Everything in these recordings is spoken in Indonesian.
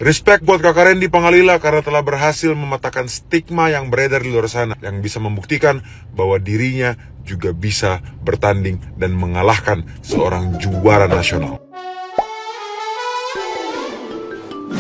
Respect buat kakak Randy Pangalila karena telah berhasil mematahkan stigma yang beredar di luar sana, yang bisa membuktikan bahwa dirinya juga bisa bertanding dan mengalahkan seorang juara nasional.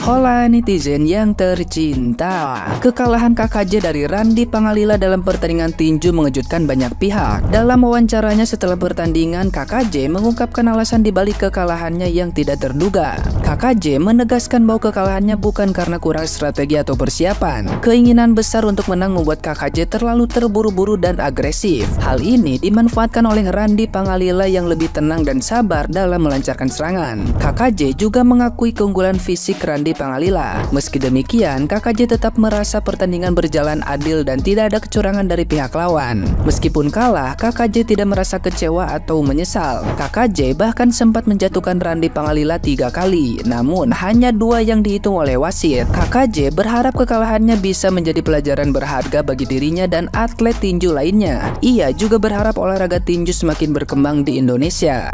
Hola netizen yang tercinta, kekalahan KKJ dari Randy Pangalila dalam pertandingan tinju mengejutkan banyak pihak. Dalam wawancaranya setelah pertandingan, KKJ mengungkapkan alasan dibalik kekalahannya yang tidak terduga. KKJ menegaskan bahwa kekalahannya bukan karena kurang strategi atau persiapan. Keinginan besar untuk menang membuat KKJ terlalu terburu-buru dan agresif. Hal ini dimanfaatkan oleh Randy Pangalila yang lebih tenang dan sabar dalam melancarkan serangan. KKJ juga mengakui keunggulan fisik Randy Pangalila. Meski demikian, KKJ tetap merasa pertandingan berjalan adil dan tidak ada kecurangan dari pihak lawan. Meskipun kalah, KKJ tidak merasa kecewa atau menyesal. KKJ bahkan sempat menjatuhkan Randy Pangalila 3 kali, namun hanya 2 yang dihitung oleh wasit. KKJ berharap kekalahannya bisa menjadi pelajaran berharga bagi dirinya dan atlet tinju lainnya. Ia juga berharap olahraga tinju semakin berkembang di Indonesia.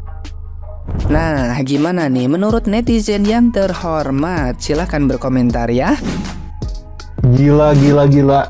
Nah, gimana nih menurut netizen yang terhormat? Silahkan berkomentar ya. Gila,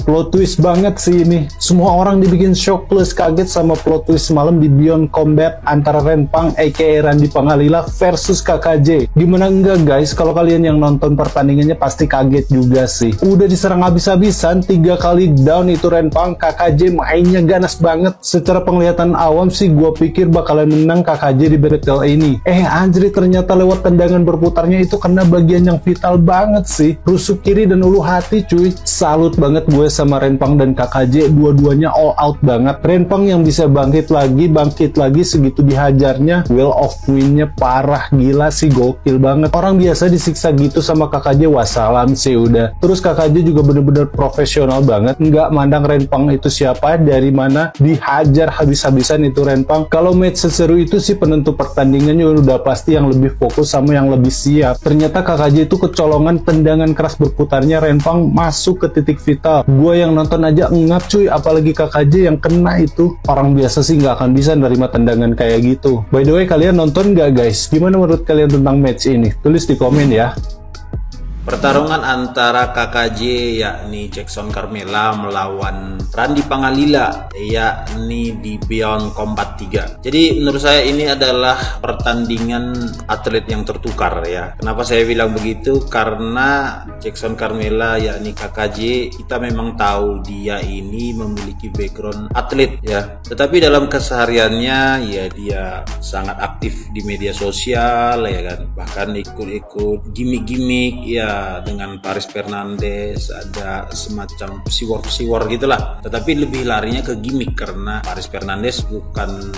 plot twist banget sih ini. Semua orang dibikin shock plus kaget sama plot twist semalam di Beyond Combat antara Renpang aka Randy Pangalila versus KKJ. Gimana enggak guys, kalau kalian yang nonton pertandingannya pasti kaget juga sih. Udah diserang habis-habisan, 3 kali down itu Renpang, KKJ mainnya ganas banget. Secara penglihatan awam sih gua pikir bakalan menang KKJ di battle ini. Anjir, ternyata lewat tendangan berputarnya itu kena bagian yang vital banget sih. Rusuk kiri dan ulu hati cuy. Salut banget gue sama Renpang dan KKJ, dua-duanya all out banget. Renpang yang bisa bangkit lagi segitu dihajarnya, will of win-nya parah, gila sih, gokil banget. Orang biasa disiksa gitu sama KKJ, wassalam sih udah. Terus KKJ juga bener-bener profesional banget, nggak mandang Renpang itu siapa, dari mana, dihajar habis-habisan itu Renpang. Kalau match seseru itu sih penentu pertandingannya udah pasti yang lebih fokus sama yang lebih siap. Ternyata KKJ itu kecolongan tendangan keras berputarnya Renpang masuk ke titik vital. Gue yang nonton aja ngap cuy, apalagi KKJ yang kena itu. Orang biasa sih nggak akan bisa nerima tendangan kayak gitu. By the way, kalian nonton nggak guys? Gimana menurut kalian tentang match ini? Tulis di komen ya. Pertarungan antara KKJ yakni Jackson Carmela melawan Randy Pangalila yakni di Beyond Combat 3. Jadi menurut saya ini adalah pertandingan atlet yang tertukar ya. Kenapa saya bilang begitu? Karena Jackson Carmela yakni KKJ, kita memang tahu dia ini memiliki background atlet ya. Tetapi dalam kesehariannya ya dia sangat aktif di media sosial ya kan. Bahkan ikut-ikut gimmick-gimmick ya, dengan Paris Fernandes, ada semacam siwar gitulah. Tetapi lebih larinya ke gimmick karena Paris Fernandes bukan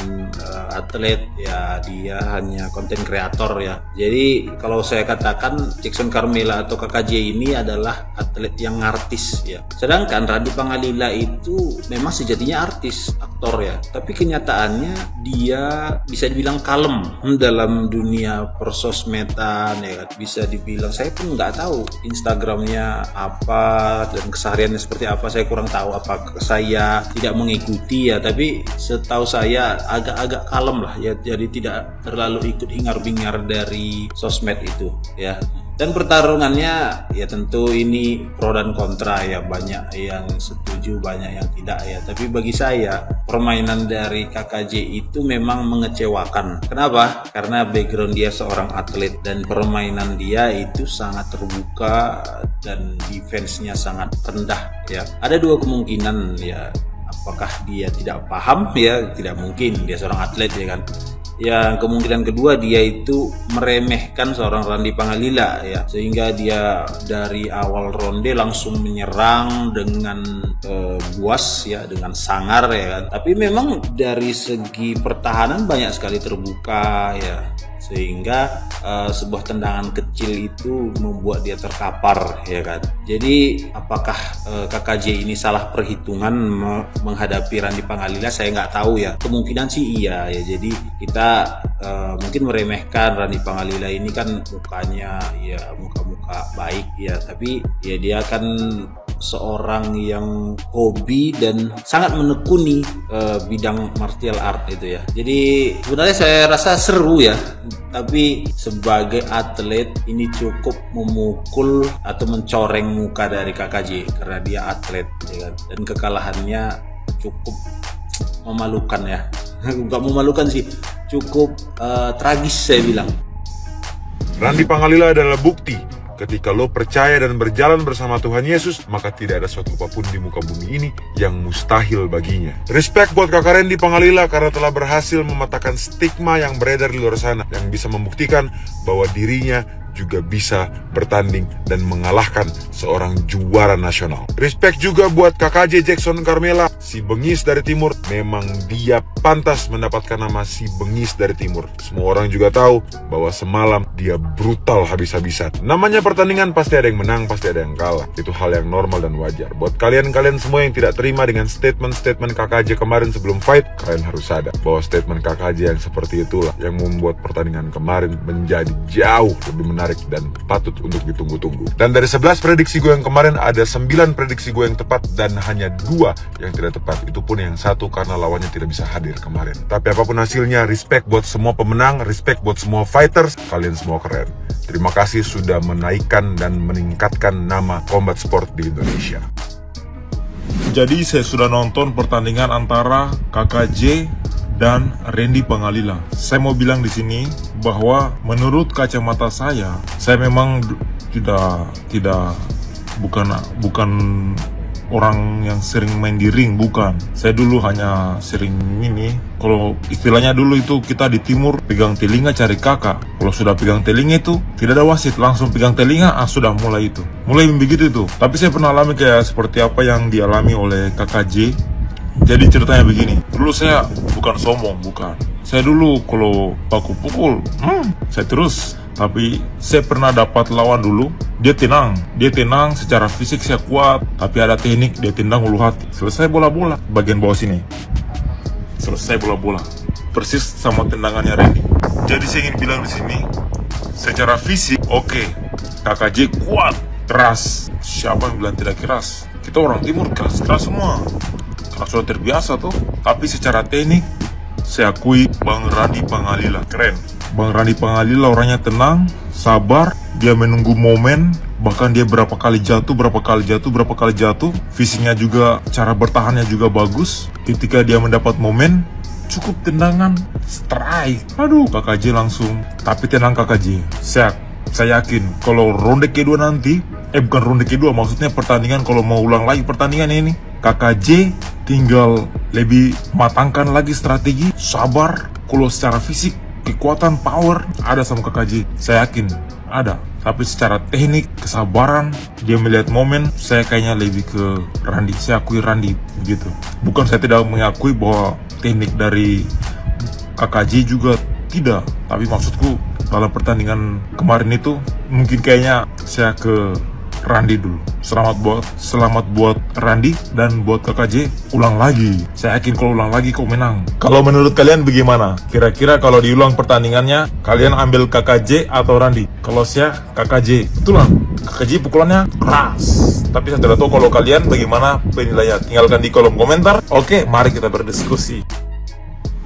atlet ya, dia hanya konten kreator ya. Jadi kalau saya katakan Jackson Carmela atau KKJ ini adalah atlet yang artis ya. Sedangkan Randy Pangalila itu memang sejatinya artis, aktor ya. Tapi kenyataannya dia bisa dibilang kalem dalam dunia persosmedan ya. Bisa dibilang, saya pun nggak tahu Instagramnya apa dan kesehariannya seperti apa, saya kurang tahu, apa saya tidak mengikuti ya. Tapi setahu saya agak-agak kalem lah ya, jadi tidak terlalu ikut hingar-bingar dari sosmed itu ya. Dan pertarungannya ya tentu ini pro dan kontra ya, banyak yang setuju, banyak yang tidak ya. Tapi bagi saya permainan dari KKJ itu memang mengecewakan. Kenapa? Karena background dia seorang atlet dan permainan dia itu sangat terbuka dan defense-nya sangat rendah ya. Ada 2 kemungkinan ya. Apakah dia tidak paham ya? Tidak mungkin, dia seorang atlet ya kan. Yang kemungkinan kedua, dia itu meremehkan seorang Randy Pangalila ya, sehingga dia dari awal ronde langsung menyerang dengan buas ya, dengan sangar ya kan. Tapi memang dari segi pertahanan banyak sekali terbuka ya, sehingga sebuah tendangan kecil itu membuat dia terkapar ya kan. Jadi apakah KKJ ini salah perhitungan menghadapi Randy Pangalila, saya nggak tahu ya. Kemungkinan sih iya ya. Jadi kita mungkin meremehkan Randy Pangalila ini kan mukanya ya muka-muka baik ya, tapi ya dia kan seorang yang hobi dan sangat menekuni bidang martial art itu ya. Jadi sebenarnya saya rasa seru ya, tapi sebagai atlet ini cukup memukul atau mencoreng muka dari KKJ karena dia atlet ya kan? Dan kekalahannya cukup memalukan ya. Bukan memalukan sih, cukup tragis saya bilang. Randy Pangalila adalah bukti ketika lo percaya dan berjalan bersama Tuhan Yesus, maka tidak ada suatu apapun di muka bumi ini yang mustahil baginya. Respect buat kakak Randy Pangalila karena telah berhasil mematahkan stigma yang beredar di luar sana, yang bisa membuktikan bahwa dirinya juga bisa bertanding dan mengalahkan seorang juara nasional. Respect juga buat KKJ Jackson Carmela, si bengis dari timur. Memang dia pantas mendapatkan nama si bengis dari timur. Semua orang juga tahu bahwa semalam dia brutal habis-habisan. Namanya pertandingan, pasti ada yang menang, pasti ada yang kalah. Itu hal yang normal dan wajar. Buat kalian-kalian semua yang tidak terima dengan statement-statement KKJ kemarin sebelum fight, kalian harus sadar bahwa statement KKJ yang seperti itulah yang membuat pertandingan kemarin menjadi jauh lebih menarik dan patut untuk ditunggu-tunggu. Dan dari 11 prediksi gue yang kemarin, ada 9 prediksi gue yang tepat dan hanya 2 yang tidak tepat. Itu pun yang satu karena lawannya tidak bisa hadir kemarin. Tapi apapun hasilnya, respect buat semua pemenang, respect buat semua fighters. Kalian semua keren. Terima kasih sudah menaikkan dan meningkatkan nama combat sport di Indonesia. Jadi saya sudah nonton pertandingan antara KKJ dan Randy Pangalila. Saya mau bilang di sini bahwa menurut kacamata saya memang bukan orang yang sering main di ring, bukan. Saya dulu hanya sering ini, kalau istilahnya dulu itu kita di timur pegang telinga cari kakak. Kalau sudah pegang telinga itu tidak ada wasit, langsung pegang telinga, sudah mulai itu. Mulai begitu itu. Tapi saya pernah alami kayak seperti apa yang dialami oleh KKJ. Jadi ceritanya begini, dulu saya bukan sombong, bukan. Saya dulu kalau baku pukul, saya terus. Tapi saya pernah dapat lawan dulu, dia tenang secara fisik saya kuat, tapi ada teknik dia tendang ulu hati. Selesai bola-bola, bagian bawah sini. Selesai bola-bola, persis sama tendangannya Randy. Jadi saya ingin bilang di sini, secara fisik oke, KKJ kuat, keras. Siapa yang bilang tidak keras? Kita orang timur keras semua. Karena sudah terbiasa tuh. Tapi secara teknik, saya akui Bang Randy Pangalila keren. Bang Randy Pangalila orangnya tenang, sabar, dia menunggu momen. Bahkan dia berapa kali jatuh. Fisiknya juga, cara bertahannya juga bagus. Ketika dia mendapat momen, cukup tendangan, strike. Aduh, KKJ langsung. Tapi tenang KKJ, saya yakin kalau ronde kedua nanti, bukan ronde kedua, maksudnya pertandingan, kalau mau ulang lagi pertandingan ini, KKJ tinggal lebih matangkan lagi strategi, sabar. Kalau secara fisik, kekuatan, power ada sama KKJ, saya yakin ada. Tapi secara teknik, kesabaran, dia melihat momen, saya kayaknya lebih ke Randy. Saya akui Randy begitu. Bukan saya tidak mengakui bahwa teknik dari KKJ juga tidak, tapi maksudku dalam pertandingan kemarin itu mungkin kayaknya saya ke Randy dulu. Selamat buat Randy dan buat KKJ, ulang lagi. Saya yakin kalau ulang lagi kau menang. Kalau menurut kalian bagaimana? Kira-kira kalau diulang pertandingannya, kalian ambil KKJ atau Randy? Kalau saya KKJ, betulan. KKJ pukulannya keras. Tapi saya tidak tahu kalau kalian bagaimana penilaian. Tinggalkan di kolom komentar. Oke, mari kita berdiskusi.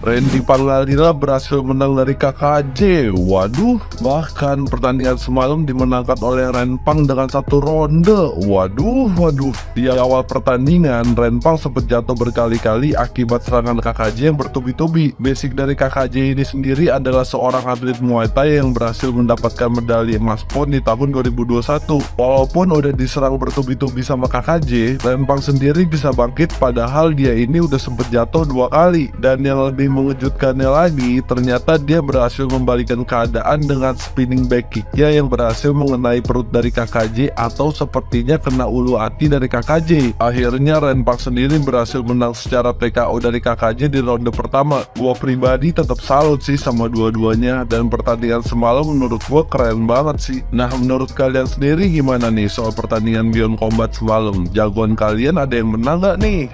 Randy Pangalila berhasil menang dari KKJ. Waduh, bahkan pertandingan semalam dimenangkan oleh Renpang dengan 1 ronde. Waduh. Di awal pertandingan, Renpang sempat jatuh berkali-kali akibat serangan KKJ yang bertubi-tubi. Basic dari KKJ ini sendiri adalah seorang atlet Muay Thai yang berhasil mendapatkan medali emas PON di tahun 2021. Walaupun udah diserang bertubi-tubi sama KKJ, Renpang sendiri bisa bangkit padahal dia ini udah sempat jatuh 2 kali. Dan yang lebih mengejutkannya lagi, ternyata dia berhasil membalikan keadaan dengan spinning back kicknya yang berhasil mengenai perut dari KKJ atau sepertinya kena ulu hati dari KKJ. Akhirnya Renpang sendiri berhasil menang secara TKO dari KKJ di ronde pertama. Gua pribadi tetap salut sih sama dua-duanya, dan pertandingan semalam menurut gua keren banget sih. Nah, menurut kalian sendiri gimana nih soal pertandingan Beyond Combat semalam? Jagoan kalian ada yang menang gak nih?